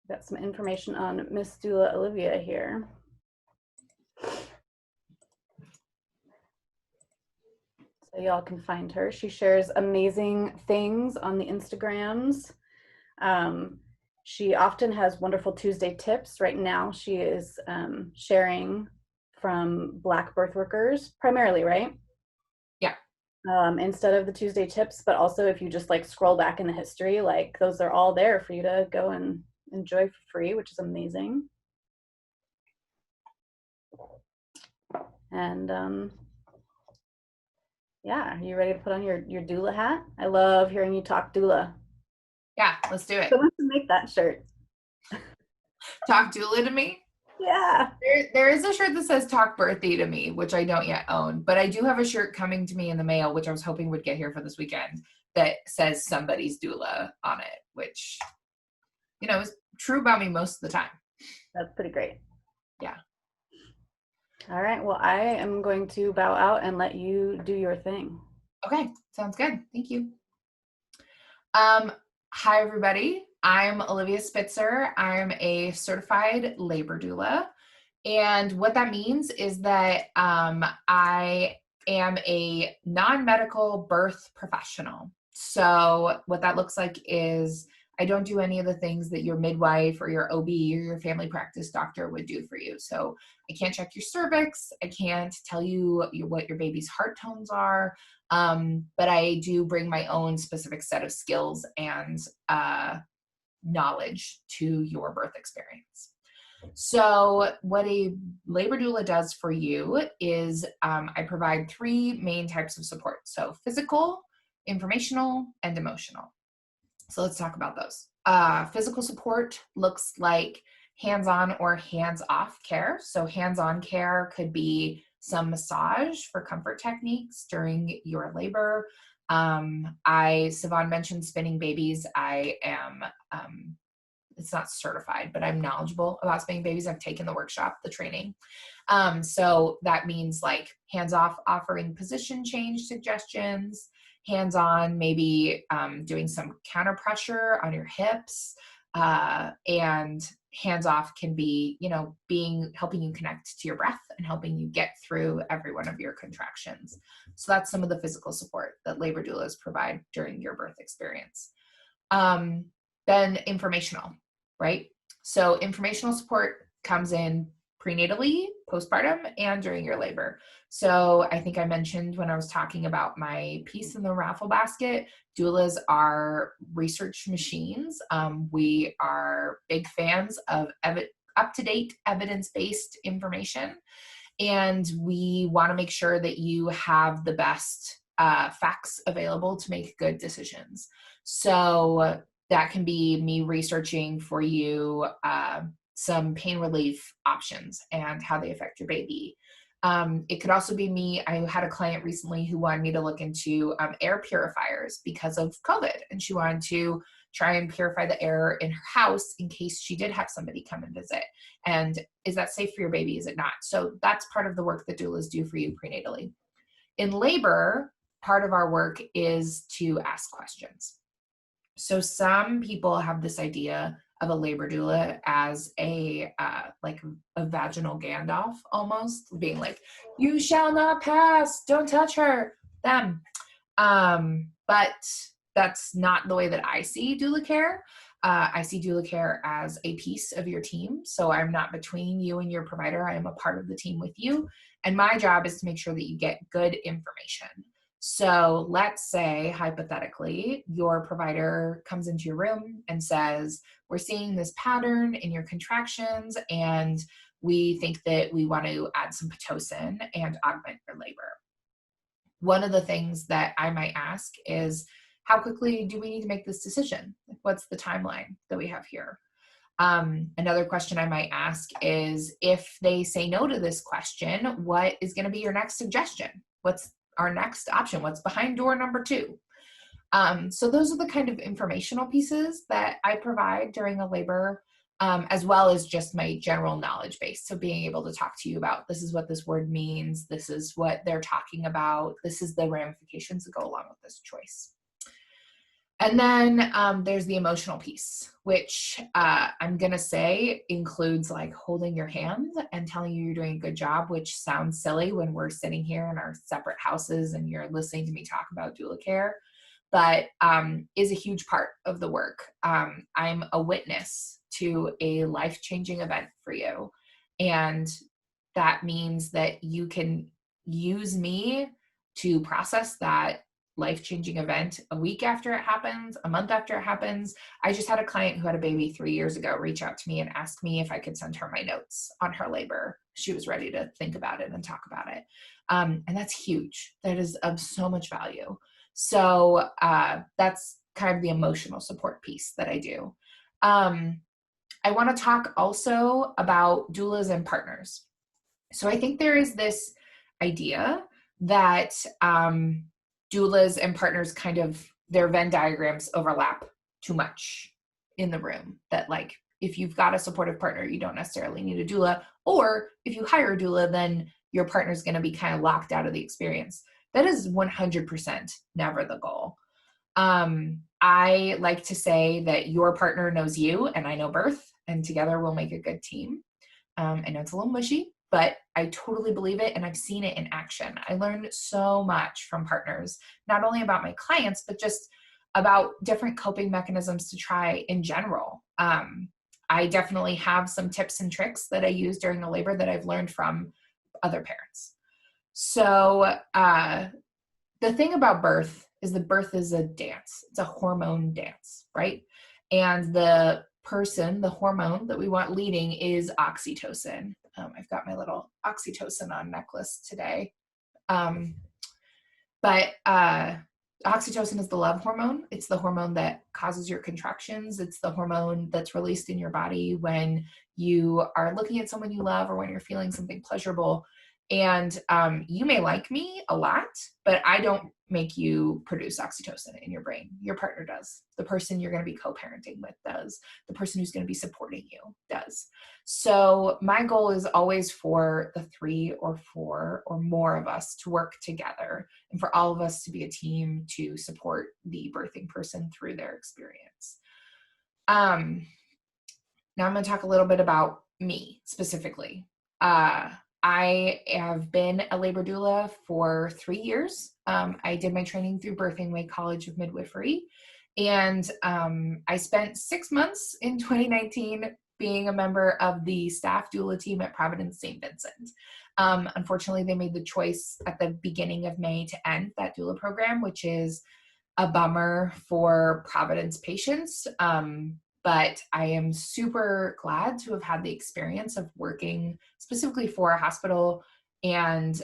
Got some information on Miss Doula Olivia here. So y'all can find her. She shares amazing things on the Instagrams. She often has wonderful Tuesday tips. Right now, she is sharing from Black birth workers primarily, right? Yeah. Instead of the Tuesday tips, but also if you just like scroll back in the history, like those are all there for you to go and enjoy for free, which is amazing. And yeah, are you ready to put on your doula hat? I love hearing you talk doula. Yeah, let's do it. Someone should make that shirt. Talk doula to me. Yeah. There is a shirt that says talk birthday to me, which I don't yet own, but I do have a shirt coming to me in the mail, which I was hoping would get here for this weekend, that says somebody's doula on it, which, is true about me most of the time. That's pretty great. Yeah. All right. Well, I am going to bow out and let you do your thing. Okay. Sounds good. Thank you. Hi, everybody. I'm Olivia Spitzer. I'm a certified labor doula. And what that means is that I am a non-medical birth professional. So what that looks like is I don't do any of the things that your midwife or your OB or your family practice doctor would do for you. So I can't check your cervix. I can't tell you what your baby's heart tones are. But I do bring my own specific set of skills and knowledge to your birth experience. So what a labor doula does for you is I provide three main types of support. So physical, informational, and emotional. So let's talk about those. Physical support looks like hands-on or hands-off care. So hands-on care could be some massage for comfort techniques during your labor. Siobhan mentioned spinning babies. I am it's not certified, but I'm knowledgeable about spinning babies. I've taken the workshop, the training. So that means like hands off, offering position change suggestions, hands on, maybe doing some counter pressure on your hips, and hands off can be, helping you connect to your breath and helping you get through every one of your contractions. So that's some of the physical support that labor doulas provide during your birth experience. Then informational, right? So informational support comes in prenatally, postpartum, and during your labor. So I think I mentioned when I was talking about my piece in the raffle basket, doulas are research machines. We are big fans of up-to-date evidence-based information. And we want to make sure that you have the best facts available to make good decisions. So that can be me researching for you some pain relief options and how they affect your baby. It could also be me. I had a client recently who wanted me to look into air purifiers because of COVID, and she wanted to try and purify the air in her house in case she did have somebody come and visit. And is that safe for your baby? Is it not? So that's part of the work that doulas do for you prenatally. In labor, part of our work is to ask questions. So some people have this idea of a labor doula as a vaginal Gandalf, almost being like, you shall not pass, don't touch her, them. But that's not the way that I see doula care. I see doula care as a piece of your team. So I'm not between you and your provider. I am a part of the team with you. And my job is to make sure that you get good information. So let's say, hypothetically, your provider comes into your room and says, we're seeing this pattern in your contractions, and we think that we want to add some Pitocin and augment your labor. One of the things that I might ask is, how quickly do we need to make this decision? What's the timeline that we have here? Another question I might ask is, if they say no to this question, what is going to be your next suggestion? What's our next option? What's behind door number 2? So those are the kind of informational pieces that I provide during a labor, as well as just my general knowledge base. So being able to talk to you about, this is what this word means, this is what they're talking about, this is the ramifications that go along with this choice. And then there's the emotional piece, which I'm going to say includes like holding your hand and telling you you're doing a good job, which sounds silly when we're sitting here in our separate houses and you're listening to me talk about doula care, but is a huge part of the work. I'm a witness to a life-changing event for you. And that means that you can use me to process that life-changing event a week after it happens, a month after it happens. I just had a client who had a baby 3 years ago reach out to me and ask me if I could send her my notes on her labor. She was ready to think about it and talk about it. And that's huge. That is of so much value. So that's kind of the emotional support piece that I do. I want to talk also about doulas and partners. So I think there is this idea that doulas and partners kind of, their Venn diagrams overlap too much in the room. That like, if you've got a supportive partner, you don't necessarily need a doula. Or if you hire a doula, then your partner's going to be kind of locked out of the experience. That is 100% never the goal. I like to say that your partner knows you and I know birth, and together we'll make a good team. I know it's a little mushy, but I totally believe it and I've seen it in action. I learned so much from partners, not only about my clients, but just about different coping mechanisms to try in general. I definitely have some tips and tricks that I use during the labor that I've learned from other parents. So the thing about birth is that birth is a dance. It's a hormone dance, right? And the person, the hormone that we want leading is oxytocin. I've got my little oxytocin on necklace today. But oxytocin is the love hormone. It's the hormone that causes your contractions. It's the hormone that's released in your body when you are looking at someone you love or when you're feeling something pleasurable. And you may like me a lot, but I don't make you produce oxytocin in your brain. Your partner does. The person you're going to be co-parenting with does. The person who's going to be supporting you does. So my goal is always for the 3 or 4 or more of us to work together and for all of us to be a team to support the birthing person through their experience. Now I'm going to talk a little bit about me specifically. I have been a labor doula for 3 years. I did my training through Birthing Way College of Midwifery, and I spent 6 months in 2019 being a member of the staff doula team at Providence St. Vincent. Unfortunately, they made the choice at the beginning of May to end that doula program, which is a bummer for Providence patients. But I am super glad to have had the experience of working specifically for a hospital and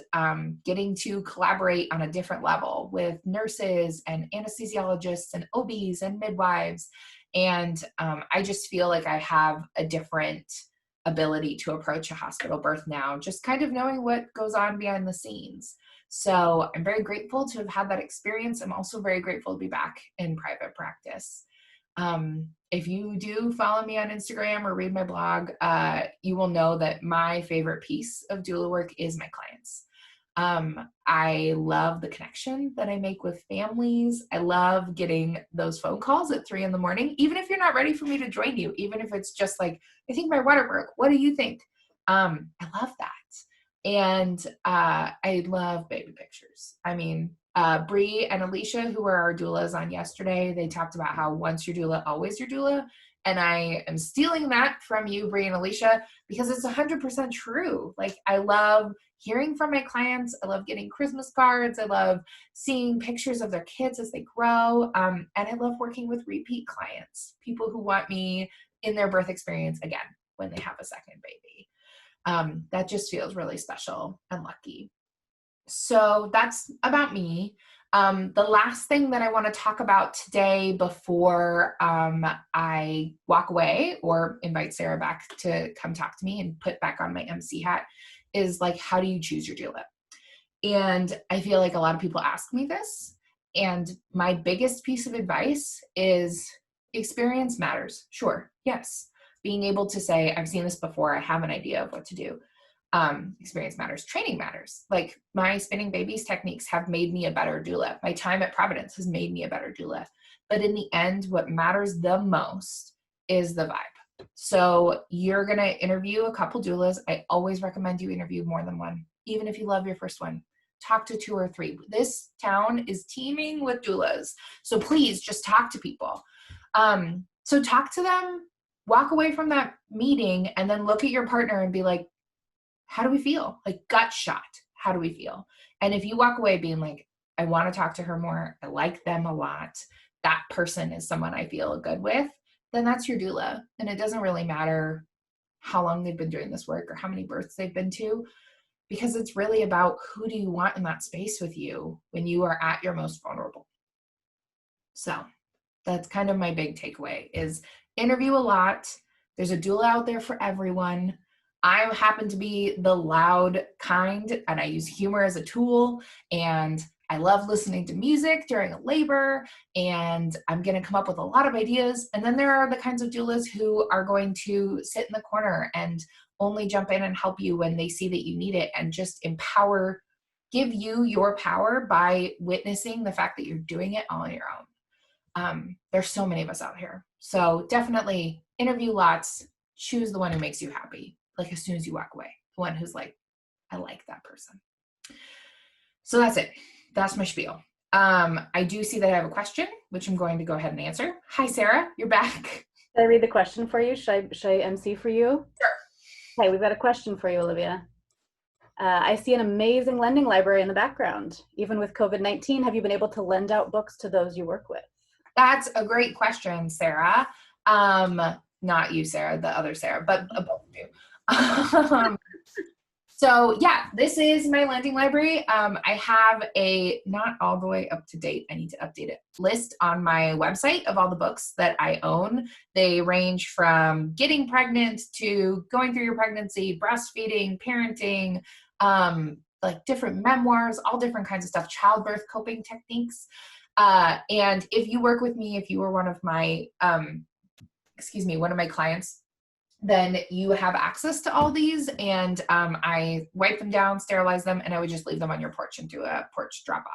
getting to collaborate on a different level with nurses and anesthesiologists and OBs and midwives. And I just feel like I have a different ability to approach a hospital birth now, just kind of knowing what goes on behind the scenes. So I'm very grateful to have had that experience. I'm also very grateful to be back in private practice. If you do follow me on Instagram or read my blog, you will know that my favorite piece of doula work is my clients. I love the connection that I make with families. I love getting those phone calls at 3 a.m, even if you're not ready for me to join you, even if it's just like, I think my water broke. What do you think? I love that. And I love baby pictures. I mean, Bree and Alicia, who were our doulas on yesterday, they talked about how once your doula, always your doula. And I am stealing that from you, Bree and Alicia, because it's 100% true. Like, I love hearing from my clients. I love getting Christmas cards. I love seeing pictures of their kids as they grow. And I love working with repeat clients, people who want me in their birth experience again when they have a second baby. That just feels really special and lucky. So that's about me. The last thing that I want to talk about today before I walk away or invite Sarah back to come talk to me and put back on my MC hat is like, how do you choose your doula? And I feel like a lot of people ask me this. And my biggest piece of advice is experience matters. Sure. Yes. Being able to say, I've seen this before. I have an idea of what to do. Experience matters, training matters. Like my spinning babies techniques have made me a better doula. My time at Providence has made me a better doula. But in the end, what matters the most is the vibe. So you're going to interview a couple doulas. I always recommend you interview more than one, even if you love your first one. Talk to 2 or 3. This town is teeming with doulas. So please just talk to people. So talk to them, walk away from that meeting, and then look at your partner and be like, how do we feel? Like gut shot. How do we feel? And if you walk away being like, I want to talk to her more, I like them a lot, that person is someone I feel good with, then that's your doula. And it doesn't really matter how long they've been doing this work or how many births they've been to, because it's really about who do you want in that space with you when you are at your most vulnerable. So that's kind of my big takeaway is interview a lot. There's a doula out there for everyone. I happen to be the loud kind, and I use humor as a tool, and I love listening to music during a labor, and I'm going to come up with a lot of ideas. And then there are the kinds of doulas who are going to sit in the corner and only jump in and help you when they see that you need it, and just empower, give you your power by witnessing the fact that you're doing it all on your own. There's so many of us out here. So definitely interview lots, choose the one who makes you happy. Like as soon as you walk away, the one who's like, I like that person. So that's it. That's my spiel. I do see that I have a question, which I'm going to go ahead and answer. Hi, Sarah, you're back. Should I read the question for you? Should I MC for you? Sure. Hey, we've got a question for you, Olivia. I see an amazing lending library in the background. Even with COVID-19, have you been able to lend out books to those you work with? That's a great question, Sarah. Not you, Sarah, the other Sarah, but both of you. So yeah, this is my lending library. I have a not all the way up to date, I need to update it, list on my website of all the books that I own. They range from getting pregnant to going through your pregnancy, breastfeeding, parenting, like different memoirs, all different kinds of stuff, childbirth coping techniques. And if you work with me, if you were one of my, one of my clients, then you have access to all these, and I wipe them down, sterilize them, and I would just leave them on your porch and do a porch drop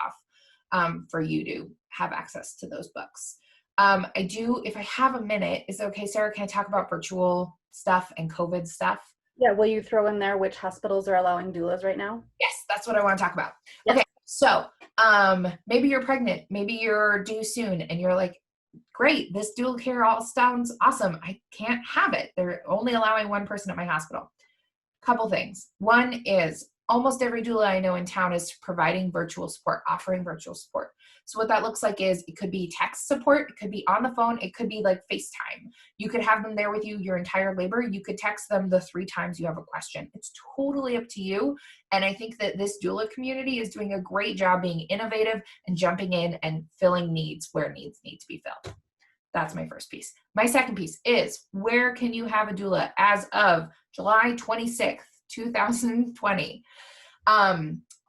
off for you to have access to those books. I do, if I have a minute, is it okay, Sarah, can I talk about virtual stuff and COVID stuff? Yeah, will you throw in there which hospitals are allowing doulas right now? Yes, that's what I want to talk about. Yes. Okay, so maybe you're pregnant, maybe you're due soon, and you're like, great, this dual care all sounds awesome. I can't have it. They're only allowing one person at my hospital. Couple things. One is almost every doula I know in town is providing virtual support, offering virtual support. So what that looks like is it could be text support, it could be on the phone, it could be like FaceTime. You could have them there with you your entire labor. You could text them the 3 times you have a question. It's totally up to you. And I think that this doula community is doing a great job being innovative and jumping in and filling needs where needs need to be filled. That's my first piece. My second piece is, where can you have a doula as of July 26th, 2020?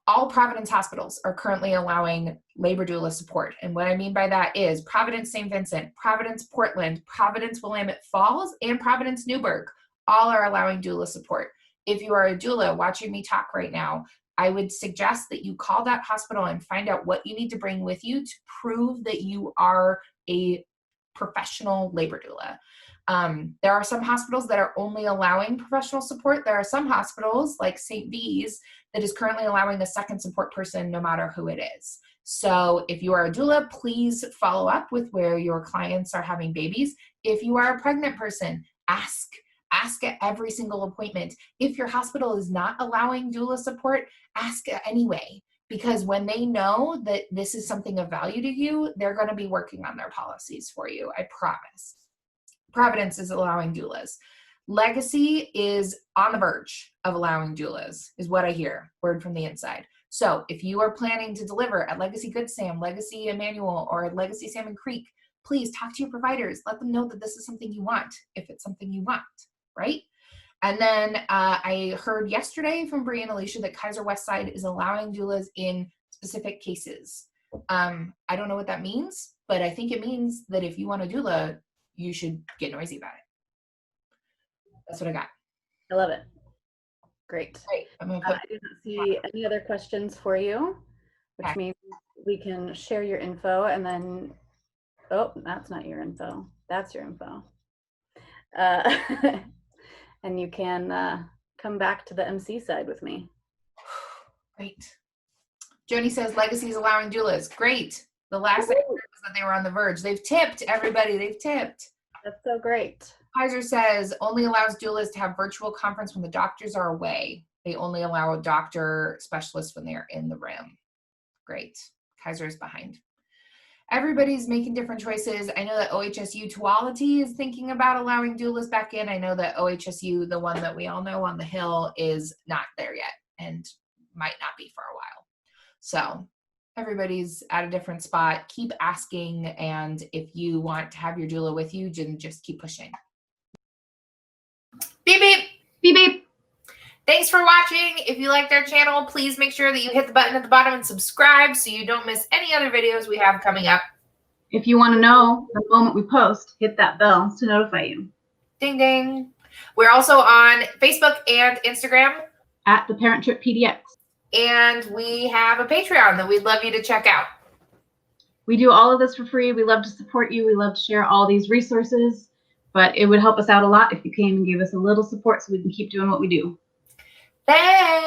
All Providence hospitals are currently allowing labor doula support. And what I mean by that is Providence St. Vincent, Providence Portland, Providence Willamette Falls, and Providence Newburgh all are allowing doula support. If you are a doula watching me talk right now, I would suggest that you call that hospital and find out what you need to bring with you to prove that you are a professional labor doula. There are some hospitals that are only allowing professional support. There are some hospitals like St. V's that is currently allowing a second support person no matter who it is. So if you are a doula, please follow up with where your clients are having babies. If you are a pregnant person, ask at every single appointment. If your hospital is not allowing doula support, ask anyway. Because when they know that this is something of value to you, they're going to be working on their policies for you, I promise. Providence is allowing doulas. Legacy is on the verge of allowing doulas, is what I hear, word from the inside. So if you are planning to deliver at Legacy Good Sam, Legacy Emmanuel, or Legacy Salmon Creek, please talk to your providers. Let them know that this is something you want, if it's something you want, right? And then I heard yesterday from Bree and Alicia that Kaiser Westside is allowing doulas in specific cases. I don't know what that means, but I think it means that if you want a doula, you should get noisy about it. That's what I got. I love it. Great. Great. I'm gonna I put. do not see any other questions for you, which Okay. means we can share your info and then, oh, that's not your info. That's your info. And you can come back to the MC side with me. Great. Joni says Legacy is allowing doulas. Great. The last thing I heard was that they were on the verge. They've tipped, everybody. They've tipped. That's so great. Kaiser says only allows doulas to have virtual conference when the doctors are away. They only allow a doctor specialist when they are in the room. Great. Kaiser is behind. Everybody's making different choices. I know that OHSU Tualaty is thinking about allowing doulas back in. I know that OHSU, the one that we all know on the Hill, is not there yet and might not be for a while. So everybody's at a different spot. Keep asking, and if you want to have your doula with you, just keep pushing. Beep, beep. Beep, beep. Thanks for watching. If you liked our channel, please make sure that you hit the button at the bottom and subscribe so you don't miss any other videos we have coming up. If you want to know the moment we post, hit that bell to notify you. Ding, ding. We're also on Facebook and Instagram. At the Parent Trip PDX. And we have a Patreon that we'd love you to check out. We do all of this for free. We love to support you. We love to share all these resources. But it would help us out a lot if you came and gave us a little support so we can keep doing what we do. Thanks.